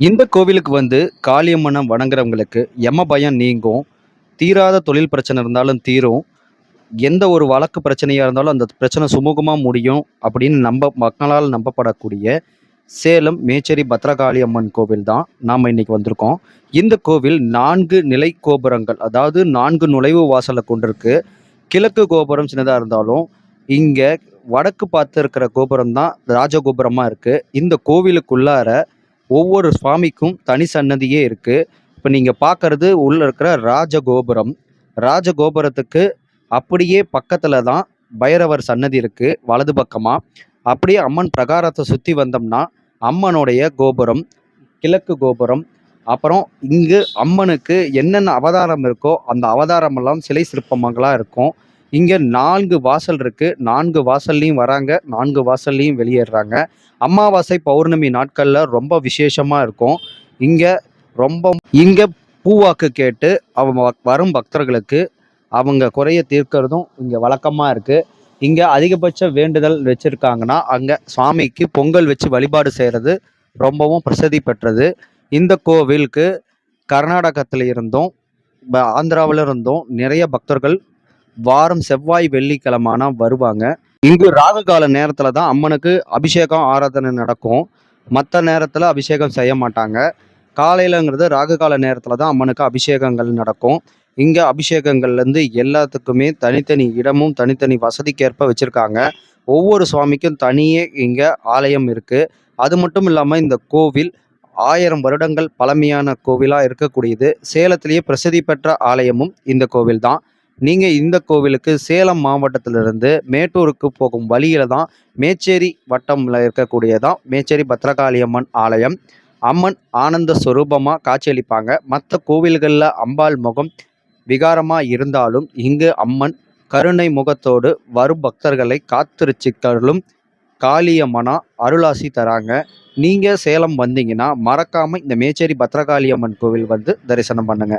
இந்த கோவிலுக்கு வந்து காளியம்மனை வணங்குறவங்களுக்கு யம பயம் நீங்கும். தீராத தொழில் பிரச்சனை இருந்தாலும் தீரும். எந்த ஒரு வழக்கு பிரச்சனையா இருந்தாலும் அந்த பிரச்சனை சுமூகமா முடியும் அப்படின்னு மக்களால் நம்பப்படக்கூடிய சேலம் மேச்சேரி பத்ரகாளி அம்மன் கோவில் தான் நாம இன்னைக்கு வந்திருக்கோம். இந்த கோவில் 4 நிலை கோபுரங்கள், அதாவது 4 நுழைவு வாசலை கொண்டிருக்கு. கிழக்கு கோபுரம் சின்னதா இருந்தாலும், இங்க வடக்கு பார்த்து இருக்கிற கோபுரம் தான் ராஜகோபுரமா இருக்கு. இந்த கோவிலுக்குள்ளார ஒவ்வொரு சுவாமிக்கும் தனி சன்னதியே இருக்கு. இப்ப நீங்க பார்க்கறது உள்ள இருக்கிற ராஜகோபுரம். ராஜகோபுரத்துக்கு அப்படியே பக்கத்துல தான் பைரவர் சன்னதி இருக்கு, வலது பக்கமா. அப்படியே அம்மன் பிரகாரத்தை சுத்தி வந்தோம்னா அம்மனுடைய கோபுரம், கிழக்கு கோபுரம். அப்புறம் இங்கு அம்மனுக்கு என்னென்ன அவதாரம் இருக்கோ அந்த அவதாரம் எல்லாம் சிலை சிற்பங்களா இருக்கும். இங்க 4 வாசல் இருக்கு. 4 வாசல்லையும் வராங்க, 4 வாசல்லையும் வெளியேறாங்க. அமாவாசை, பௌர்ணமி நாட்கள்ல ரொம்ப விசேஷமா இருக்கும். இங்க ரொம்ப இங்க பூவாக்கு கேட்டு அவங்க வரும் பக்தர்களுக்கு அவங்க குறைய தீர்க்கிறதும் இங்க வழக்கமா இருக்கு. இங்க அதிகபட்ச வேண்டுதல் வச்சிருக்காங்கன்னா அங்க சுவாமிக்கு பொங்கல் வச்சு வழிபாடு செய்யறது ரொம்பவும் பிரசித்தி பெற்றது. இந்த கோவிலுக்கு கர்நாடகத்துல இருந்தும் ஆந்திராவில இருந்தும் நிறைய பக்தர்கள் வாரம் செவ்வாய் வெள்ளிக்கிழமைனா வருவாங்க. இங்கு ராகு கால நேரத்துல தான் அம்மனுக்கு அபிஷேகம் ஆராதனை நடக்கும். மற்ற நேரத்துல அபிஷேகம் செய்ய மாட்டாங்க. காலையிலங்கிறது ராகு கால நேரத்துல தான் அம்மனுக்கு அபிஷேகங்கள் நடக்கும். இங்க அபிஷேகங்கள்ல இருந்து எல்லாத்துக்குமே தனித்தனி இடமும் தனித்தனி வசதிக்கேற்ப வச்சிருக்காங்க. ஒவ்வொரு சுவாமிக்கும் தனியே இங்க ஆலயம் இருக்கு. அது மட்டும் இல்லாம இந்த கோவில் 1000 வருடங்கள் பழமையான கோவிலா இருக்கக்கூடியது. சேலத்திலேயே பிரசித்தி பெற்ற ஆலயமும் இந்த கோவில் தான். நீங்க இந்த கோவிலுக்கு சேலம் மாவட்டத்திலிருந்து மேட்டூருக்கு போகும் வழியில தான் மேச்சேரி வட்டம்ல இருக்கக்கூடியதான் மேச்சேரி பத்ரகாளியம்மன் ஆலயம். அம்மன் ஆனந்த ஸ்வரூபமா காட்சியளிப்பாங்க. மற்ற கோவில்கள்ல அம்பாள் முகம் விகாரமா இருந்தாலும் இங்கு அம்மன் கருணை முகத்தோடு வரும் பக்தர்களை காத்திருச்சிக்கலும் காளியம்மனா அருளாசி தராங்க. நீங்க சேலம் வந்தீங்கன்னா மறக்காம இந்த மேச்சேரி பத்ரகாளியம்மன் கோவில் வந்து தரிசனம் பண்ணுங்க.